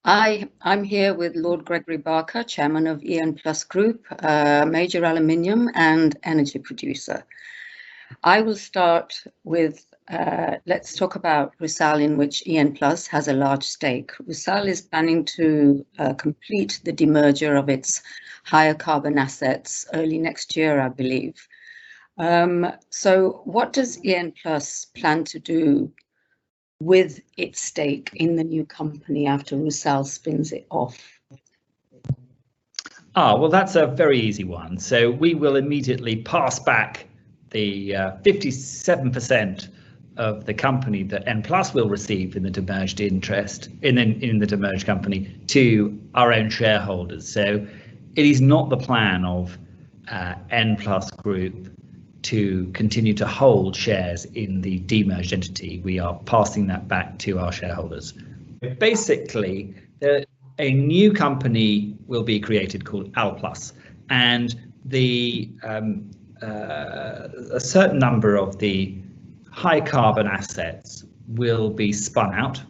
I'm here with Lord Gregory Barker, Chairman of EN Plus Group, a major aluminium and energy producer. I will start with, let's talk about Rusal, in which EN Plus has a large stake. Rusal is planning to complete the demerger of its higher carbon assets early next year, I believe. So what does EN Plus plan to do with its stake in the new company after Rusal spins it off? Well, that's a very easy one. So we will immediately pass back the 57% of the company that N Plus will receive in the demerged interest in the demerged company to our own shareholders. So it is not the plan of N Plus Group to continue to hold shares in the demerged entity. We are passing that back to our shareholders. Basically, a new company will be created called Alplus, and a certain number of the high carbon assets will be spun out,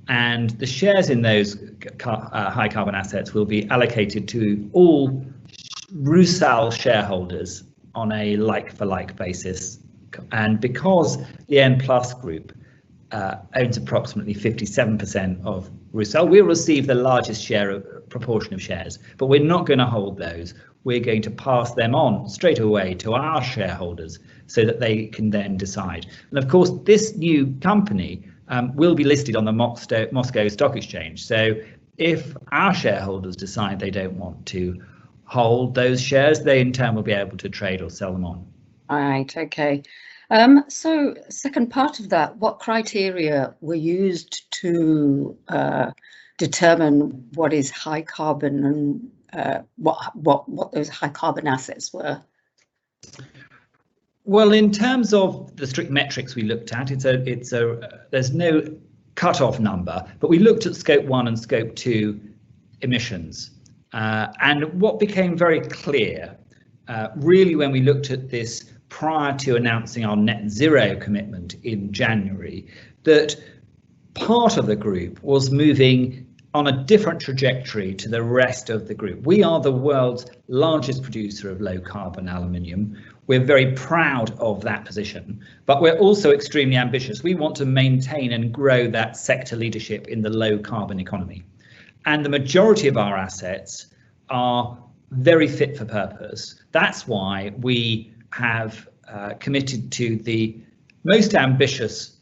and the shares in those high carbon assets will be allocated to all Rusal shareholders on a like-for-like basis. And because the N Plus Group owns approximately 57% of Rusal, we'll receive the largest proportion of shares, but we're not going to hold those. We're going to pass them on straight away to our shareholders so that they can then decide. And of course, this new company will be listed on the Moscow Stock Exchange. So if our shareholders decide they don't want to hold those shares, they in turn will be able to trade or sell them on. All right, okay. So second part of that, what criteria were used to determine what is high carbon and what those high carbon assets were? Well, in terms of the strict metrics we looked at, there's no cut-off number, but we looked at scope 1 and scope 2 emissions. And what became very clear, really, when we looked at this prior to announcing our net zero commitment in January, that part of the group was moving on a different trajectory to the rest of the group. We are the world's largest producer of low carbon aluminium. We're very proud of that position, but we're also extremely ambitious. We want to maintain and grow that sector leadership in the low carbon economy. And the majority of our assets are very fit for purpose. That's why we have committed to the most ambitious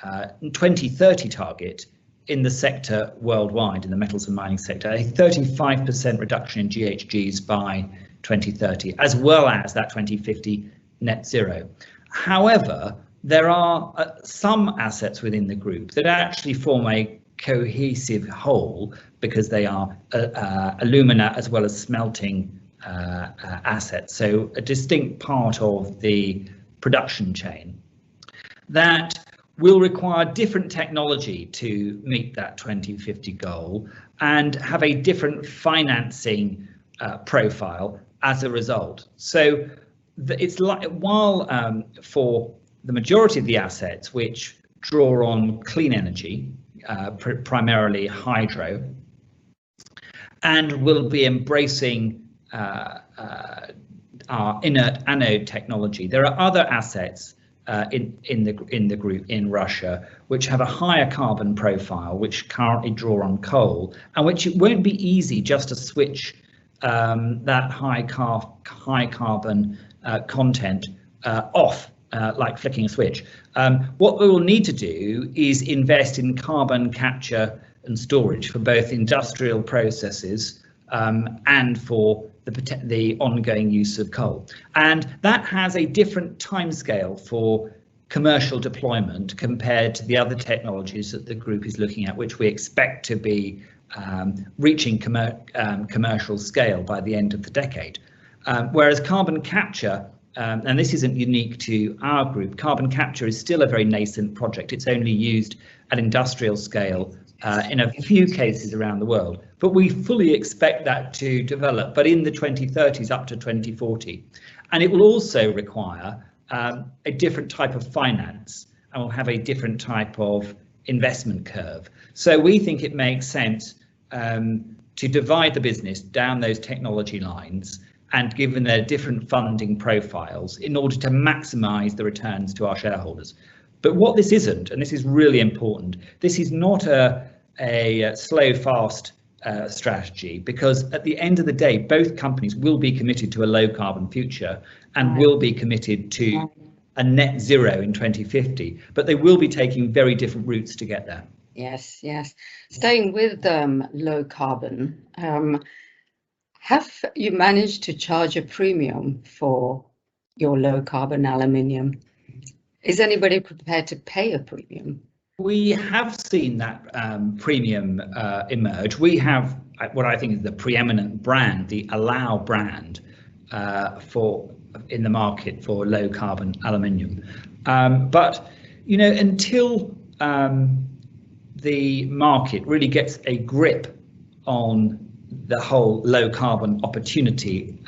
2030 target in the sector worldwide, in the metals and mining sector, a 35% reduction in GHGs by 2030, as well as that 2050 net zero. However, there are some assets within the group that actually form a cohesive whole because they are alumina as well as smelting assets, so a distinct part of the production chain that will require different technology to meet that 2050 goal and have a different financing profile as a result. So it's like, while for the majority of the assets which draw on clean energy, primarily hydro, and will be embracing our inert anode technology, there are other assets in the group in Russia which have a higher carbon profile, which currently draw on coal, and which it won't be easy just to switch that high carbon content off like flicking a switch. What we will need to do is invest in carbon capture and storage for both industrial processes and for the ongoing use of coal. And that has a different timescale for commercial deployment compared to the other technologies that the group is looking at, which we expect to be reaching commercial scale by the end of the decade. Whereas carbon capture, and this isn't unique to our group, carbon capture is still a very nascent project. It's only used at industrial scale in a few cases around the world, but we fully expect that to develop, but in the 2030s up to 2040. And it will also require a different type of finance and will have a different type of investment curve. So we think it makes sense to divide the business down those technology lines and given their different funding profiles in order to maximize the returns to our shareholders. But what this isn't, and this is really important, this is not a slow, fast strategy, because at the end of the day, both companies will be committed to a low carbon future and will be committed to a net zero in 2050, but they will be taking very different routes to get there. Yes, yes. Staying with low carbon, have you managed to charge a premium for your low carbon aluminium? Is anybody prepared to pay a premium? We have seen that premium emerge. We have what I think is the preeminent brand, the Allow brand, in the market for low carbon aluminium. But you know, until the market really gets a grip on the whole low carbon opportunity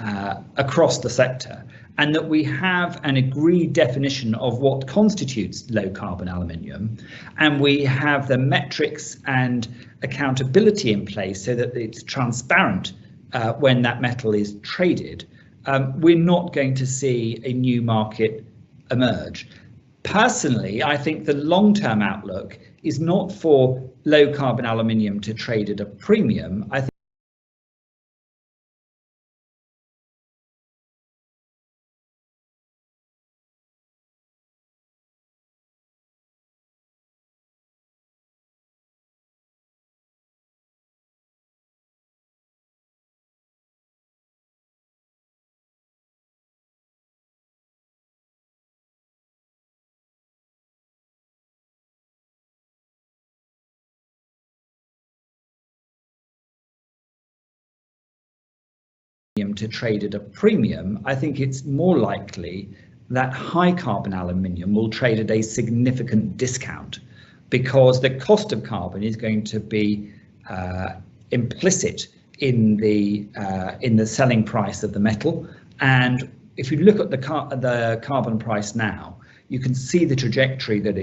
across the sector, and that we have an agreed definition of what constitutes low carbon aluminium, and we have the metrics and accountability in place so that it's transparent when that metal is traded, we're not going to see a new market emerge. Personally, I think the long-term outlook is not for low carbon aluminium to trade at a premium. I think to trade at a premium, I think it's more likely that high carbon aluminium will trade at a significant discount, because the cost of carbon is going to be implicit in the selling price of the metal. And if you look at the carbon price now, you can see the trajectory that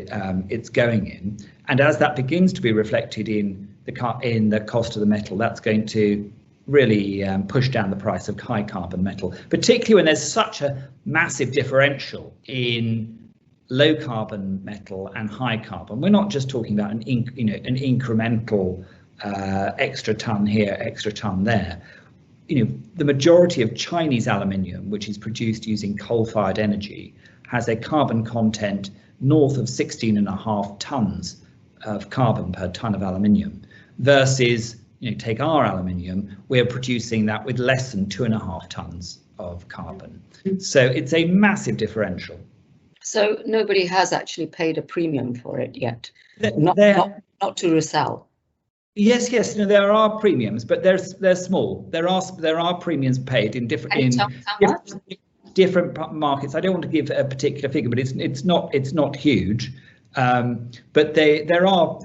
it's going in, and as that begins to be reflected in the cost of the metal, that's going to really push down the price of high carbon metal, particularly when there's such a massive differential in low carbon metal and high carbon. We're not just talking about an incremental extra ton here, extra ton there. You know, the majority of Chinese aluminium, which is produced using coal-fired energy, has a carbon content north of 16.5 tons of carbon per ton of aluminium, versus, you know, take our aluminium, we're producing that with less than 2.5 tons of carbon. So it's a massive differential. So nobody has actually paid a premium for it yet, not to resell. Yes, no, there are premiums, but they're small. There are premiums paid in different markets. I don't want to give a particular figure, but it's not huge. But there are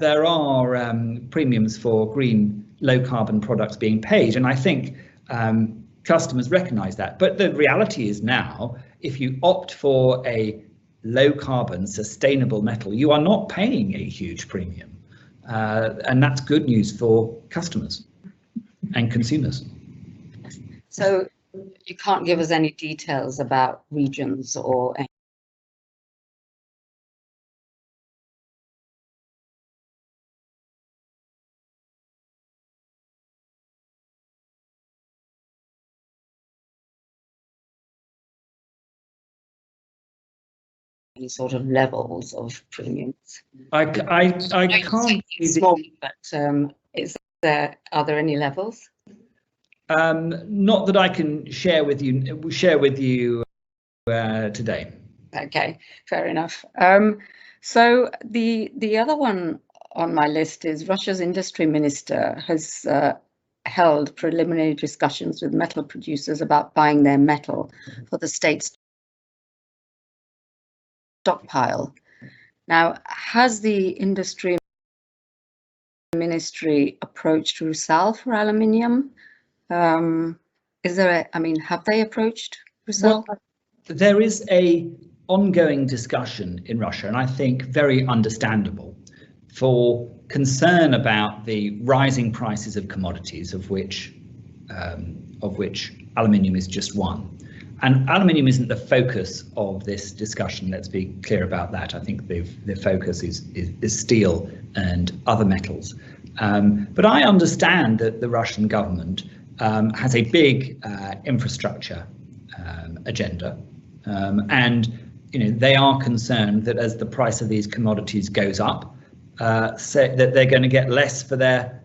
premiums for green low carbon products being paid, and I think customers recognise that. But the reality is now, if you opt for a low carbon sustainable metal, you are not paying a huge premium, and that's good news for customers and consumers. So you can't give us any details about regions or any sort of levels of premiums? I can't. Small, but are there any levels? Not that I can share with you today. Okay, fair enough. So the other one on my list is Russia's industry minister has held preliminary discussions with metal producers about buying their metal for the state's stockpile. Now, has the industry ministry approached Rusal for aluminium? Is there have they approached Rusal? Well, there is a ongoing discussion in Russia, and I think very understandable, for concern about the rising prices of commodities, of which aluminium is just one. And aluminium isn't the focus of this discussion. Let's be clear about that. I think the focus is steel and other metals. But I understand that the Russian government has a big infrastructure agenda, and they are concerned that as the price of these commodities goes up, that they're going to get less for their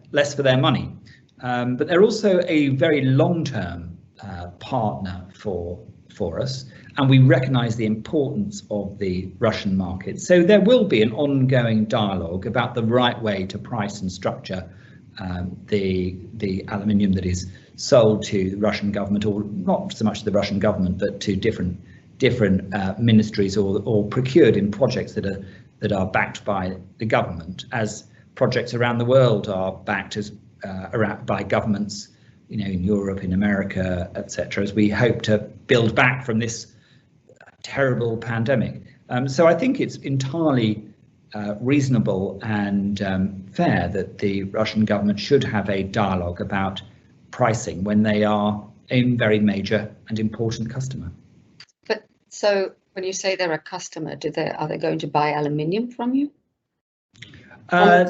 money. But they're also a very long-term partner for us, and we recognise the importance of the Russian market. So there will be an ongoing dialogue about the right way to price and structure the aluminium that is sold to the Russian government, or not so much the Russian government, but to different ministries or procured in projects that are backed by the government, as projects around the world are backed by governments, in Europe, in America, etc., as we hope to build back from this terrible pandemic. So I think it's entirely reasonable and fair that the Russian government should have a dialogue about pricing when they are a very major and important customer. But so when you say they're a customer, are they going to buy aluminium from you? I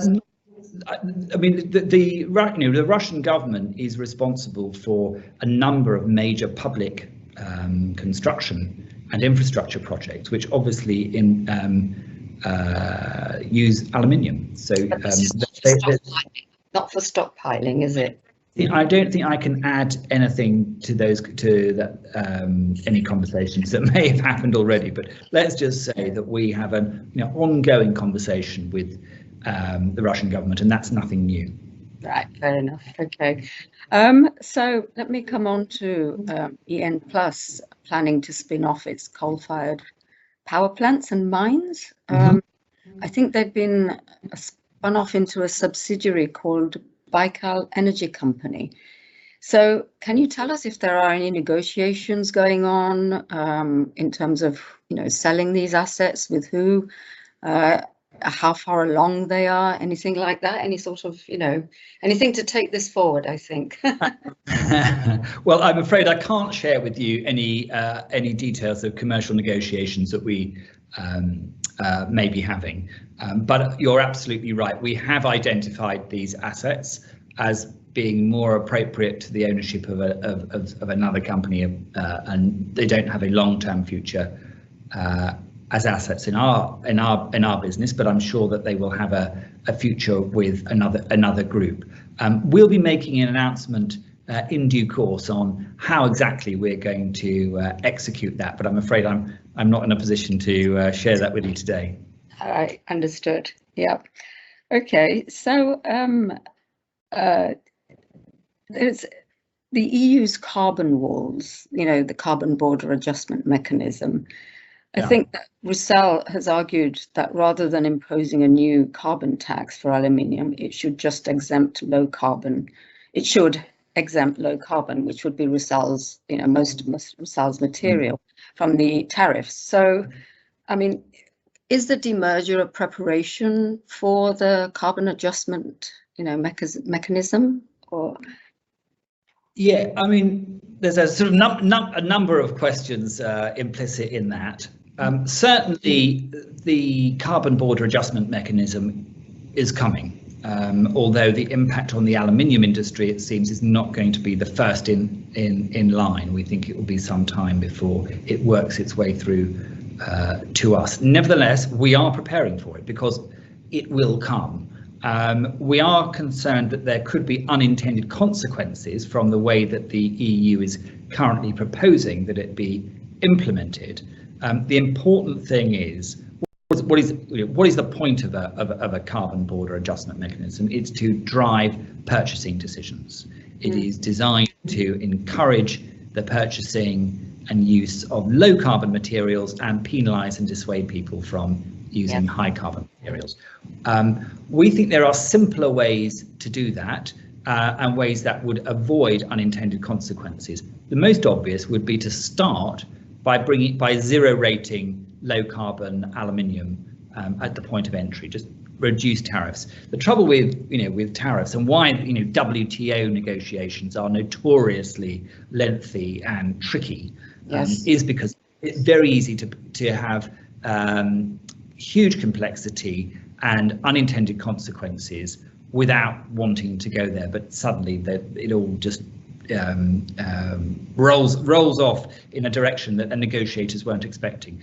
mean, the Russian government is responsible for a number of major public construction and infrastructure projects, which obviously use aluminium. So not for stockpiling, is it? I don't think I can add anything to any conversations that may have happened already. But let's just say that we have an ongoing conversation with the Russian government, and that's nothing new. Right, fair enough. Okay. So let me come on to EN Plus planning to spin off its coal-fired power plants and mines. I think they've been spun off into a subsidiary called Baikal Energy Company. So can you tell us if there are any negotiations going on in terms of selling these assets, with who, how far along they are, anything like that, any sort of anything to take this forward, I think? Well, I'm afraid I can't share with you any details of commercial negotiations that we may be having, but you're absolutely right. We have identified these assets as being more appropriate to the ownership of another company, and they don't have a long-term future as assets in our business, but I'm sure that they will have a future with another group. We'll be making an announcement in due course on how exactly we're going to execute that, but I'm afraid I'm not in a position to share that with you today. All right, understood. Yeah. Okay. So there's the EU's carbon walls, the carbon border adjustment mechanism. I think that Roussel has argued that rather than imposing a new carbon tax for aluminium, it should just exempt low carbon. It should exempt low carbon, which would be Roussel's, most Roussel's material from the tariffs. So, I mean, is the demerger a preparation for the carbon adjustment, mechanism, or? Yeah, I mean, there's a sort of a number of questions implicit in that. Certainly, the carbon border adjustment mechanism is coming, although the impact on the aluminium industry, it seems, is not going to be the first in line. We think it will be some time before it works its way through to us. Nevertheless, we are preparing for it because it will come. We are concerned that there could be unintended consequences from the way that the EU is currently proposing that it be implemented. The important thing is, what is the point of a carbon border adjustment mechanism? It's to drive purchasing decisions. It is designed to encourage the purchasing and use of low carbon materials and penalise and dissuade people from using high carbon materials. We think there are simpler ways to do that, and ways that would avoid unintended consequences. The most obvious would be to start by zero rating low carbon aluminium at the point of entry. Just reduce tariffs. The trouble with tariffs, and why WTO negotiations are notoriously lengthy and tricky, is because it's very easy to have huge complexity and unintended consequences without wanting to go there, but suddenly it all just rolls off in a direction that the negotiators weren't expecting.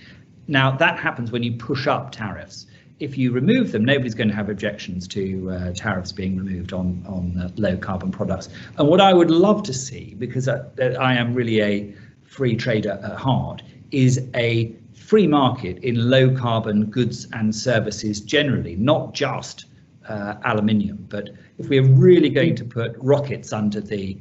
Now that happens when you push up tariffs. If you remove them, nobody's going to have objections to tariffs being removed on low carbon products. And what I would love to see, because I am really a free trader at heart, is a free market in low carbon goods and services generally, not just aluminium. But if we're really going to put rockets under the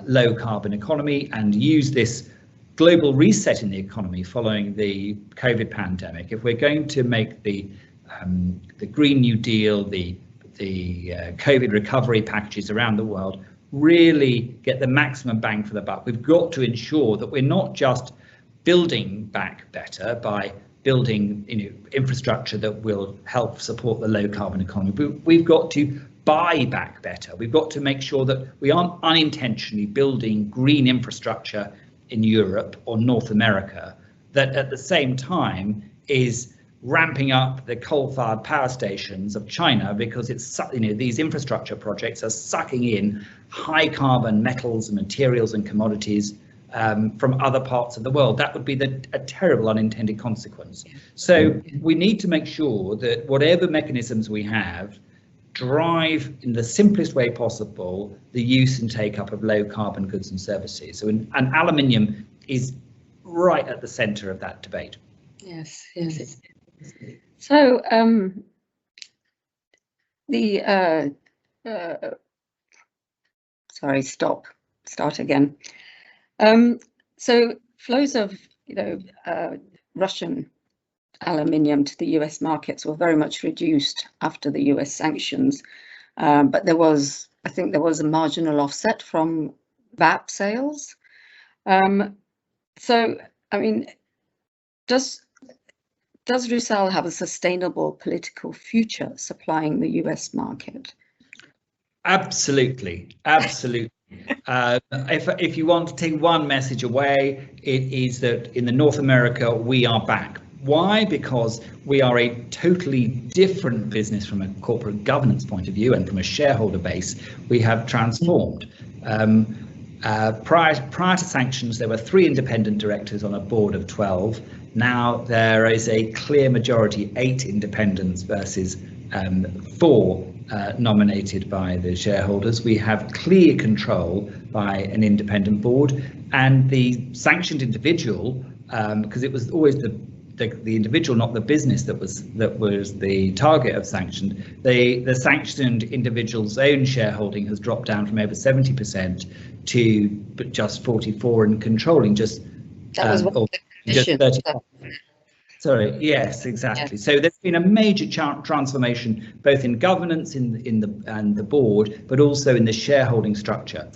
low carbon economy and use this global reset in the economy following the COVID pandemic, if we're going to make the Green New Deal, the COVID recovery packages around the world really get the maximum bang for the buck, we've got to ensure that we're not just building back better by building infrastructure that will help support the low carbon economy. We've got to buy back better. We've got to make sure that we aren't unintentionally building green infrastructure in Europe or North America that at the same time is ramping up the coal-fired power stations of China, because it's these infrastructure projects are sucking in high carbon metals and materials and commodities from other parts of the world. That would be a terrible unintended consequence. So we need to make sure that whatever mechanisms we have drive in the simplest way possible the use and take up of low carbon goods and services. So and aluminium is right at the centre of that debate. Yes. So start again. So flows of Russian aluminium to the US markets were very much reduced after the US sanctions, but I think there was a marginal offset from VAP sales. So I mean, does Rusal have a sustainable political future supplying the US market? Absolutely. If you want to take one message away, it is that in North America we are back. Why? Because we are a totally different business from a corporate governance point of view, and from a shareholder base we have transformed. Prior to sanctions, there were 3 independent directors on a board of 12. Now there is a clear majority, 8 independents versus 4 nominated by the shareholders. We have clear control by an independent board, and the sanctioned individual, because it was always the individual, not the business, that was the target of sanctioned. The sanctioned individual's own shareholding has dropped down from over 70% to just 44%, and controlling just that was just 30%. Sorry, yes, exactly. Yeah. So there's been a major transformation both in governance and the board, but also in the shareholding structure.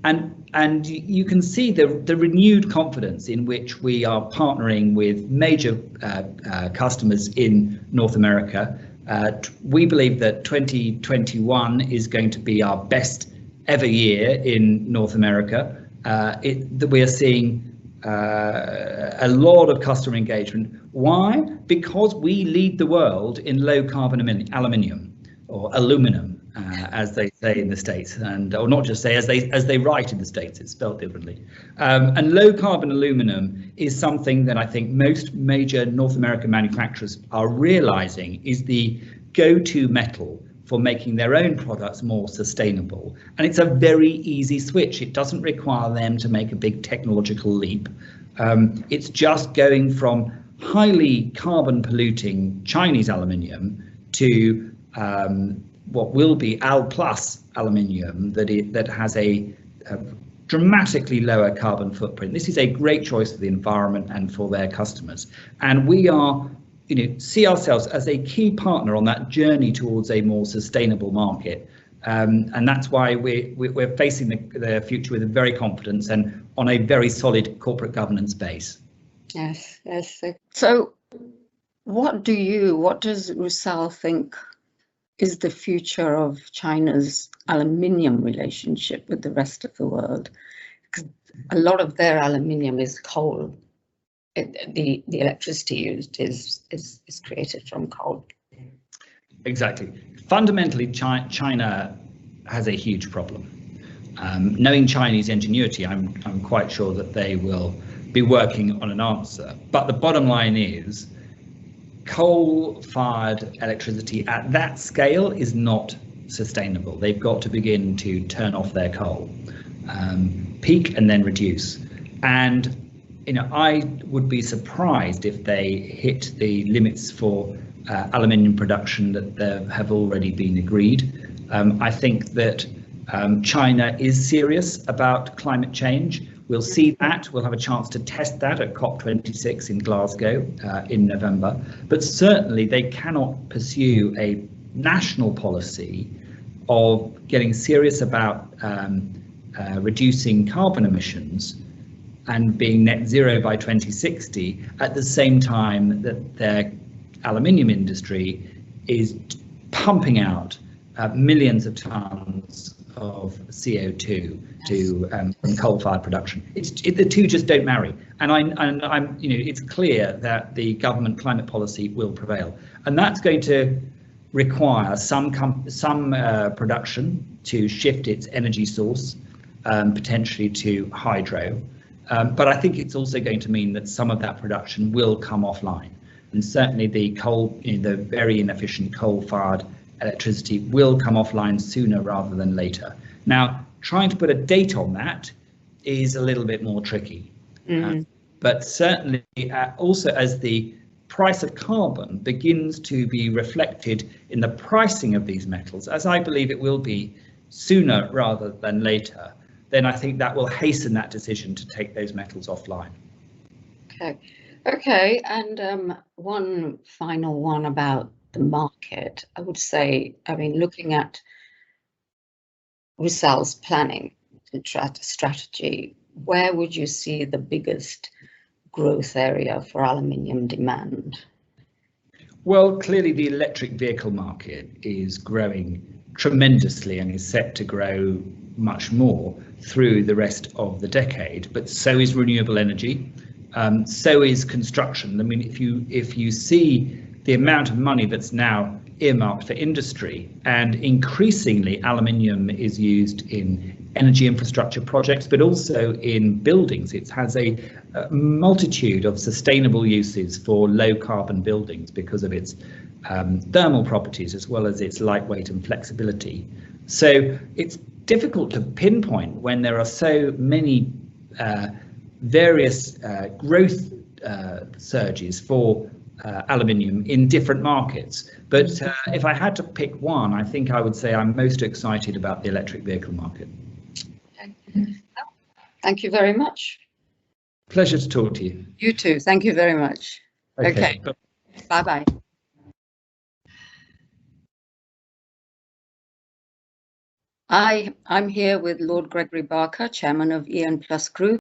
And you can see the renewed confidence in which we are partnering with major customers in North America. We believe that 2021 is going to be our best ever year in North America. We are seeing a lot of customer engagement. Why? Because we lead the world in low carbon aluminium, or aluminum, as they say in the States, or not just say, as they write in the States, it's spelled differently. And low carbon aluminum is something that I think most major North American manufacturers are realizing is the go-to metal for making their own products more sustainable. And it's a very easy switch. It doesn't require them to make a big technological leap. It's just going from highly carbon polluting Chinese aluminium to what will be Al Plus aluminium that has a dramatically lower carbon footprint. This is a great choice for the environment and for their customers. And we are, see ourselves as a key partner on that journey towards a more sustainable market. And that's why we're facing the future with very confidence and on a very solid corporate governance base. Yes. So what does Rusal think is the future of China's aluminium relationship with the rest of the world? Because a lot of their aluminium is coal. The electricity used is created from coal. Exactly. Fundamentally, China has a huge problem. Knowing Chinese ingenuity, I'm quite sure that they will be working on an answer. But the bottom line is, coal-fired electricity at that scale is not sustainable. They've got to begin to turn off their coal, peak and then reduce. And I would be surprised if they hit the limits for aluminium production that have already been agreed. I think that China is serious about climate change. We'll see that. We'll have a chance to test that at COP26 in Glasgow in November. But certainly they cannot pursue a national policy of getting serious about reducing carbon emissions and being net zero by 2060 at the same time that their aluminium industry is pumping out millions of tons of CO2 from coal-fired production. The two just don't marry, and I'm it's clear that the government climate policy will prevail, and that's going to require some production to shift its energy source, potentially to hydro, but I think it's also going to mean that some of that production will come offline, and certainly the coal, the very inefficient coal-fired electricity will come offline sooner rather than later. Now, trying to put a date on that is a little bit more tricky. But certainly also as the price of carbon begins to be reflected in the pricing of these metals, as I believe it will be sooner rather than later, then I think that will hasten that decision to take those metals offline. Okay, and one final one about the market. I would say, looking at Rusal's planning strategy, where would you see the biggest growth area for aluminium demand? Well, clearly the electric vehicle market is growing tremendously and is set to grow much more through the rest of the decade, but so is renewable energy, so is construction. I mean, if you see the amount of money that's now earmarked for industry, and increasingly aluminium is used in energy infrastructure projects, but also in buildings. It has a multitude of sustainable uses for low carbon buildings because of its thermal properties as well as its lightweight and flexibility. So it's difficult to pinpoint when there are so many various growth surges for aluminium in different markets. But if I had to pick one, I think I would say I'm most excited about the electric vehicle market. Thank you very much. Pleasure to talk to you. You too. Thank you very much. Okay. Bye-bye. I'm here with Lord Gregory Barker, Chairman of EN Plus Group.